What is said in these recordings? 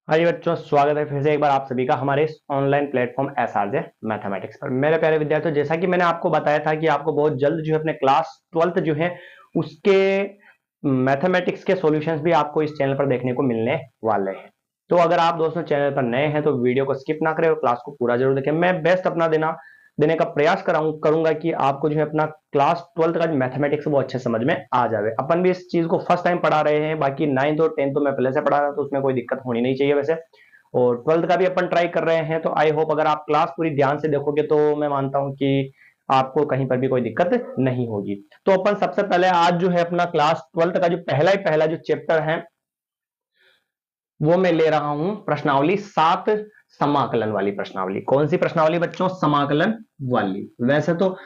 हाँ जी बच्चों, स्वागत है फिर से एक बार आप सभी का हमारे इस ऑनलाइन प्लेटफॉर्म एसआरजे मैथमेटिक्स पर। मेरे प्यारे विद्यार्थियों, जैसा कि मैंने आपको बताया था कि आपको बहुत जल्द जो है अपने क्लास 12th जो है उसके मैथमेटिक्स के सॉल्यूशंस भी आपको इस चैनल पर देखने को मिलने वाले हैं। तो अगर आप दोस्तों चैनल पर नए हैं तो वीडियो को स्किप ना करें और क्लास को पूरा जरूर देखें। मैं बेस्ट अपना देने का प्रयास करूंगा कि आपको जो है अपना क्लास 12th का जो मैथमेटिक्स वो अच्छे समझ में आ जाए। अपन भी इस चीज को फर्स्ट टाइम पढ़ा रहे हैं, बाकी 9th और 10th तो मैं पहले से पढ़ा रहा था, तो उसमें कोई दिक्कत होनी नहीं चाहिए वैसे। और 12th का भी अपन ट्राई कर रहे हैं, तो आई होप अगर आप क्लास पूरी ध्यान से देखोगे तो मैं मानता हूं कि आपको कहीं पर भी कोई दिक्कत नहीं होगी। तो अपन सबसे पहले आज जो है अपना क्लास 12th का जो पहला जो चैप्टर है वो मैं ले रहा हूं प्रश्नावली 7, समाकलन वाली प्रश्नावली। कौन सी प्रश्नावली बच्चों? समाकलन वाली। वैसे तो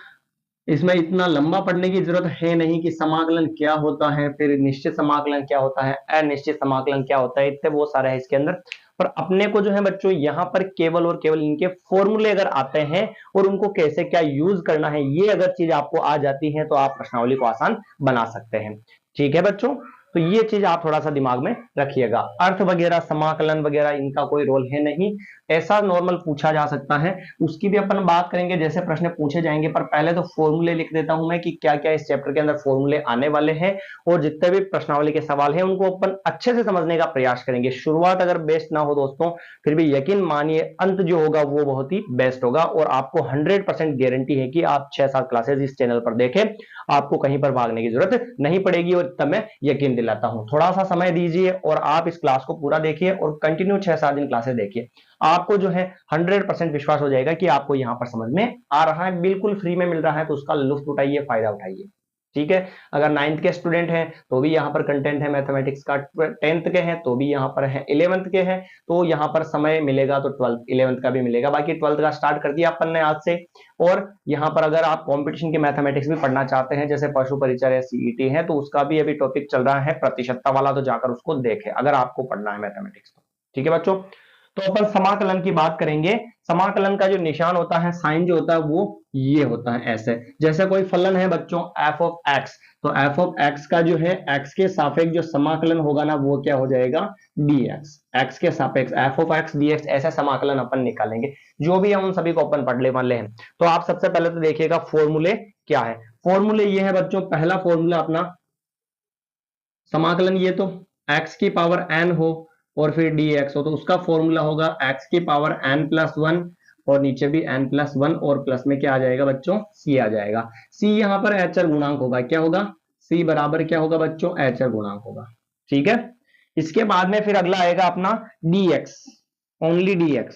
इसमें इतना लंबा पढ़ने की जरूरत है नहीं कि समाकलन क्या होता है, फिर निश्चित समाकलन क्या होता है, अनिश्चित समाकलन क्या होता है, इतने वो सारे है इसके अंदर। पर अपने को जो है बच्चों यहाँ पर केवल और केवल इनके फॉर्मूले अगर आते हैं और उनको कैसे क्या यूज करना है, ये अगर चीज आपको आ जाती है तो आप प्रश्नावली को आसान बना सकते हैं। ठीक है बच्चों, तो ये चीज आप थोड़ा सा दिमाग में रखिएगा। अर्थ वगैरह समाकलन वगैरह इनका कोई रोल है नहीं, ऐसा नॉर्मल पूछा जा सकता है, उसकी भी अपन बात करेंगे जैसे प्रश्न पूछे जाएंगे। पर पहले तो फॉर्मूले लिख देता हूं मैं कि क्या क्या इस चैप्टर के अंदर फॉर्मूले आने वाले हैं, और जितने भी प्रश्नावली के सवाल हैं उनको अपन अच्छे से समझने का प्रयास करेंगे। शुरुआत अगर बेस्ट ना हो दोस्तों, फिर भी यकीन मानिए अंत जो होगा वो बहुत ही बेस्ट होगा, और आपको 100% गारंटी है कि आप 6-7 क्लासेस इस चैनल पर देखें, आपको कहीं पर भागने की जरूरत नहीं पड़ेगी, और तब मैं यकीन दिलाता हूं। थोड़ा सा समय दीजिए और आप इस क्लास को पूरा देखिए और कंटिन्यू 6-7 दिन क्लासेस देखिए, आपको जो है 100% विश्वास हो जाएगा कि आपको यहां पर समझ में आ रहा है। बिल्कुल फ्री में मिल रहा है तो उसका लुत्फ उठाइए, फायदा उठाइए। ठीक है, अगर 9th के स्टूडेंट हैं तो भी यहाँ पर कंटेंट है मैथमेटिक्स का, 10th के हैं तो भी यहाँ पर है, 11th के हैं तो यहाँ पर समय मिलेगा, तो 12th 11th का भी मिलेगा। बाकी 12th का स्टार्ट कर दिया अपन ने आज से। और यहाँ पर अगर आप कंपटीशन के मैथमेटिक्स भी पढ़ना चाहते हैं, जैसे पशु परिचय या सीईटी है, तो उसका भी अभी टॉपिक चल रहा है प्रतिशतता वाला, तो जाकर उसको देखें अगर आपको पढ़ना है मैथमेटिक्स तो। ठीक है बच्चों, तो अपन समाकलन की बात करेंगे। समाकलन का जो निशान होता है, साइन जो होता है वो ये होता है ऐसे। जैसे कोई फलन है बच्चों एफ ऑफ एक्स, तो एफ ऑफ एक्स का जो है एक्स के सापेक्ष जो समाकलन होगा ना वो क्या हो जाएगा? dx। एक्स के सापेक्ष एफ ऑफ एक्स dx, ऐसा समाकलन अपन निकालेंगे। जो भी है उन सभी को अपन पढ़ने वाले हैं। तो आप सबसे पहले तो देखिएगा फॉर्मूले क्या है। फॉर्मूले ये है बच्चों, पहला फॉर्मूला अपना समाकलन, ये तो x की पावर n हो और फिर dx हो, तो उसका फॉर्मूला होगा x की पावर n+1, और नीचे भी n+1, और प्लस में क्या आ जाएगा बच्चों? c आ जाएगा। c यहां पर अचर गुणांक होगा। क्या होगा? c बराबर क्या होगा बच्चों? अचर गुणांक होगा। ठीक है, इसके बाद में फिर अगला आएगा अपना dx, ओनली dx,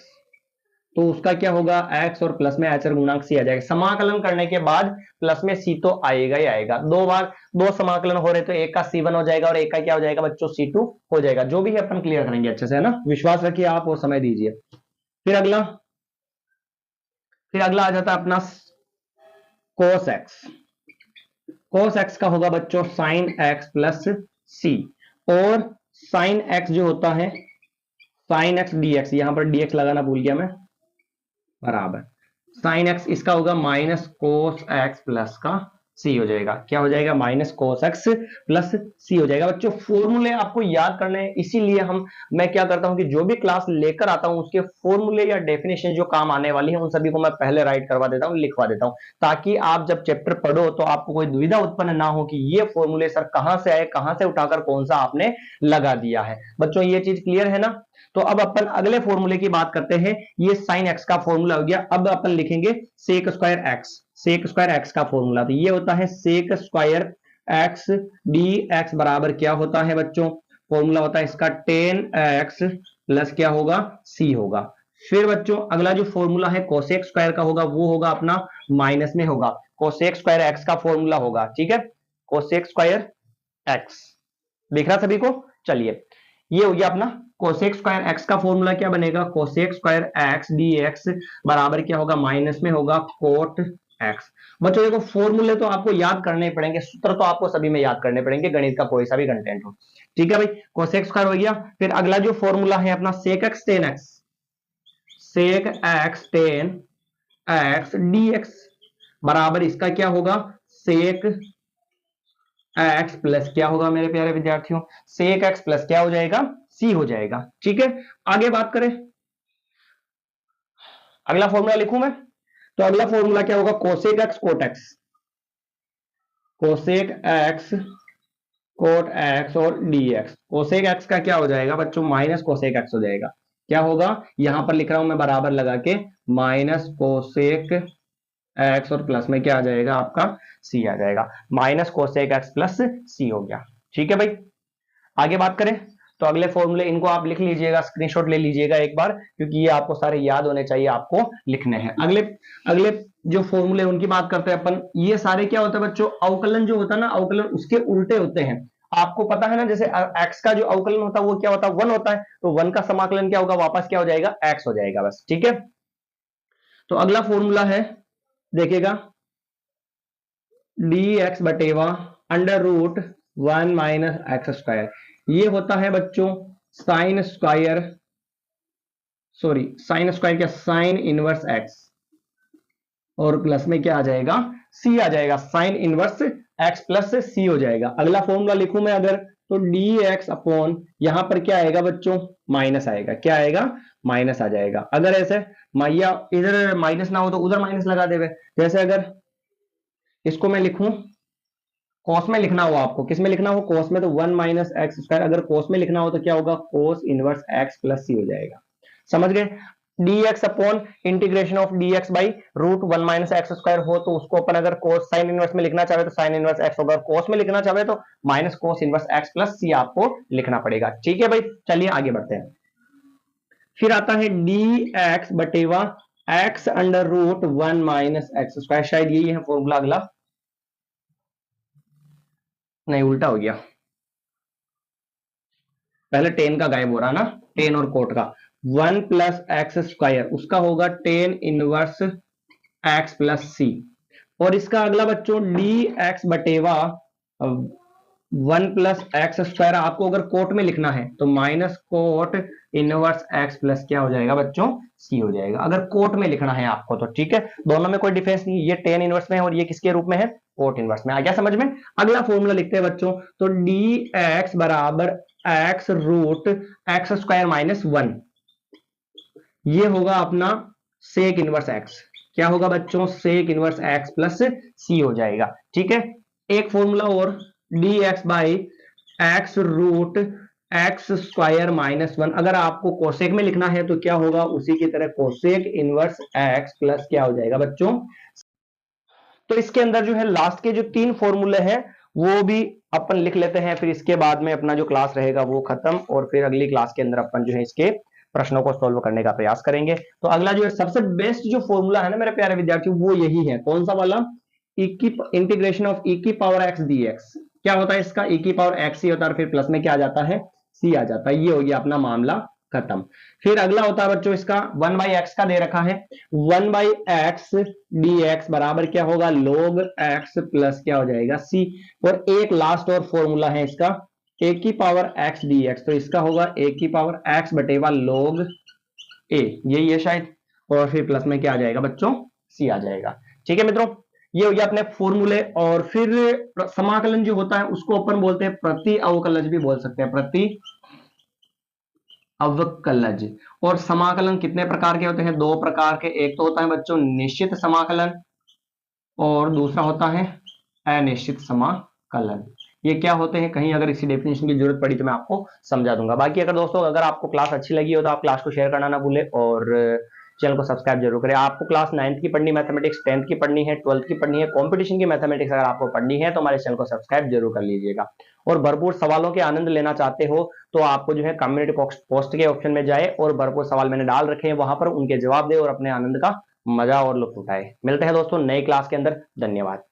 तो उसका क्या होगा? x और प्लस में अचर गुणांक c आ जाएगा। समाकलन करने के बाद प्लस में c तो आएगा ही आएगा। दो बार दो समाकलन हो रहे तो एक का c1 हो जाएगा और एक का क्या हो जाएगा बच्चों? c2 हो जाएगा। जो भी है अपन क्लियर करेंगे अच्छे से, है ना? विश्वास रखिए आप और समय दीजिए। फिर अगला आ जाता है अपना cos x। cos x का होगा बच्चों sin x प्लस c, और sin x जो होता है sin x dx, यहां पर dx लगाना भूल गया मैं, बराबर साइन एक्स, इसका होगा माइनस कोस एक्स प्लस का सी हो जाएगा। क्या हो जाएगा? Minus cos x plus c हो जाएगा। बच्चों फॉर्मूले आपको याद करने हैं, इसीलिए मैं क्या करता हूं कि जो भी क्लास लेकर आता हूं उसके फॉर्मूले या डेफिनेशन जो काम आने वाली है उन सभी को मैं पहले राइट करवा देता हूं, लिखवा देता हूं, ताकि आप जब चैप्टर पढ़ो तो आपको कोई दुविधा उत्पन्न ना हो कि ये फॉर्मूले सर कहां से आए, कहां से उठाकर कौन सा आपने लगा दिया है। बच्चों ये चीज क्लियर है ना? तो अब अपन अगले फॉर्मूले की बात करते हैं। ये साइन एक्स का फॉर्मूला हो गया। अब अपन लिखेंगे sec square x. Sec square x का फॉर्मूला तो ये होता है sec square x d x बराबर क्या होता है बच्चों? फॉर्मूला होता है इसका टेन एक्स प्लस क्या होगा? सी होगा। फिर बच्चों अगला जो फॉर्मूला है कोसेक स्क्वायर का होगा, वो होगा अपना माइनस में होगा। कोसेक स्क्वायर एक्स का फॉर्मूला होगा, ठीक है, कोसेक स्क्वायर एक्स। दिख रहा सभी को? चलिए, ये हो गया अपना कोसेक स्क्वायर एक्स का फॉर्मूला। क्या बनेगा? Cosec square x d x बराबर क्या होगा? माइनस में होगा कोट एक्स। बच्चों देखो फॉर्मूले तो आपको याद करने पड़ेंगे, सूत्र तो आपको सभी में याद करने पड़ेंगे, गणित का कोई सा भी कंटेंट हो। ठीक है भाई, कोसेक स्क्वायर हो गया। फिर अगला जो फॉर्मूला है अपना sec x tan x, sec x tan x d x बराबर इसका क्या होगा? सेक एक्स प्लस क्या होगा मेरे प्यारे विद्यार्थियों? सेक एक्स प्लस क्या हो जाएगा? सी हो जाएगा। ठीक है, आगे बात करें, अगला फॉर्मूला लिखूं मैं, तो अगला फॉर्मूला क्या होगा, cosec x cot x, cosec x cot x और डी एक्स। कोसेक एक्स का क्या हो जाएगा बच्चों, माइनस कोसेक एक्स हो जाएगा। क्या होगा, यहां पर लिख रहा हूं मैं बराबर लगा के, माइनस कोसेक एक्स और प्लस में क्या आ जाएगा आपका, सी आ जाएगा। Minus cosec x plus c हो गया। ठीक है भाई, आगे बात करें, तो अगले फॉर्मूले इनको आप लिख लीजिएगा, स्क्रीनशॉट ले लीजिएगा एक बार, क्योंकि ये आपको सारे याद होने चाहिए, आपको लिखने हैं। अगले अगले जो फॉर्मूले उनकी बात करते हैं अपन। ये सारे क्या होता है बच्चों, अवकलन जो होता है ना, अवकलन उसके उल्टे होते हैं। आपको पता है ना, जैसे एक्स का जो अवकलन होता है वो क्या होता है, वन होता है, तो वन का समाकलन क्या होगा, वापस क्या हो जाएगा, एक्स हो जाएगा बस। ठीक है, तो अगला फॉर्मूला है, देखिएगा, डी एक्स बटेवा under root 1 minus x square. ये होता है बच्चों sine square, sorry sine square क्या, साइन इनवर्स एक्स, और प्लस में क्या आ जाएगा, सी आ जाएगा। Sine inverse x plus c हो जाएगा। अगला फॉर्मूला लिखूं मैं अगर, तो डी एक्स अपॉन, यहां पर क्या आएगा बच्चों, माइनस आएगा। क्या आएगा, माइनस आ जाएगा। अगर ऐसे मैया इधर माइनस ना हो तो उधर माइनस लगा देवे। जैसे अगर इसको मैं लिखूं, कॉस में लिखना हो आपको, किस में लिखना हो, कॉस में, तो 1 माइनस एक्स स्क्वायर। अगर कॉस में लिखना हो तो क्या होगा, cos inverse x plus c हो जाएगा। समझ गए, d x upon integration of d x by root 1 minus x square हो तो उसको अपन अगर कोस साइन इनवर्स में लिखना चाहे तो साइन इनवर्स एक्स होगा, कोस में लिखना चाहे तो minus cos inverse x plus c आपको लिखना पड़ेगा। ठीक है भाई, चलिए आगे बढ़ते हैं। फिर आता है डी एक्स बटेवा x under root 1 minus x square. शायद यही है फॉर्मूला अगला, नहीं उल्टा हो गया, पहले टेन का गायब हो रहा ना, टेन और कोट का। 1 प्लस एक्स स्क्वायर उसका होगा tan inverse x plus c, और इसका अगला बच्चों डी एक्स बटेवा 1 प्लस एक्स स्क्वायर आपको अगर कोट में लिखना है तो minus cot inverse x plus क्या हो जाएगा बच्चों, सी हो जाएगा, अगर कोट में लिखना है आपको तो। ठीक है, दोनों में कोई डिफरेंस नहीं, ये टेन इनवर्स में है और ये किसके रूप में है, कोट इनवर्स में। आ गया समझ में। अगला फॉर्मूला लिखते हैं बच्चों, तो डी एक्स बराबर x root x square minus 1, ये होगा अपना सेक इनवर्स एक्स। क्या होगा बच्चों, sec inverse x plus c हो जाएगा। ठीक है, एक फॉर्मूला और, d x by x root x square minus 1। अगर आपको कोसेक में लिखना है तो क्या होगा, उसी की तरह कोसेक इनवर्स एक्स प्लस क्या हो जाएगा बच्चों। तो इसके अंदर जो है लास्ट के जो 3 फॉर्मूले हैं वो भी अपन लिख लेते हैं, फिर इसके बाद में अपना जो क्लास रहेगा वो खत्म, और फिर अगली क्लास के अंदर अपन जो है इसके प्रश्नों को सोल्व करने का प्रयास करेंगे। तो अगला जो है सबसे बेस्ट जो फॉर्मूला है ना मेरे प्यारे विद्यार्थियों, वो यही है। कौन सा वाला, इंटीग्रेशन ऑफ ई की पावर एक्स डी एक्स। क्या होता है इसका, ई की पावर एक्स ही होता है, फिर प्लस में क्या आ जाता है, सी आ जाता है। ये हो गया अपना मामला खत्म। फिर अगला होता है बच्चों इसका 1 बाई एक्स का दे रखा है, 1 बाई एक्स डी एक्स बराबर क्या होगा, लोग एक्स प्लस क्या हो जाएगा, सी। और एक लास्ट और फॉर्मूला है इसका, ए की पावर एक्स डी एक्स, तो इसका होगा ए की पावर एक्स बटेवा लोग ए, यही है शायद, और फिर प्लस में क्या आ जाएगा बच्चों, सी आ जाएगा। ठीक है मित्रों, ये हो गया अपने फॉर्मूले। और फिर समाकलन जो होता है उसको अपन बोलते हैं प्रति अवकलज भी बोल सकते हैं, प्रति अवकलज। और समाकलन कितने प्रकार के होते हैं, 2 प्रकार के। एक तो होता है बच्चों निश्चित समाकलन, और दूसरा होता है अनिश्चित समाकलन। ये क्या होते हैं, कहीं अगर इसी डेफिनेशन की जरूरत पड़ी तो मैं आपको समझा दूंगा। बाकी अगर दोस्तों अगर आपको क्लास अच्छी लगी हो तो आप क्लास को शेयर करना ना भूले, और चैनल को सब्सक्राइब जरूर करें। आपको क्लास 9th की पढ़नी, मैथमेटिक्स 10th की पढ़नी है, 12th की पढ़नी है, कंपटीशन की मैथमेटिक्स अगर आपको पढ़नी है तो हमारे चैनल को सब्सक्राइब जरूर कर लीजिएगा। और भरपूर सवालों के आनंद लेना चाहते हो तो आपको जो है कम्युनिटी पोस्ट के ऑप्शन में जाए और भरपूर सवाल मैंने डाल रखे हैं, वहां पर उनके जवाब दे और अपने आनंद का मजा और लुत्फ उठाए। मिलते हैं दोस्तों नई क्लास के अंदर, धन्यवाद।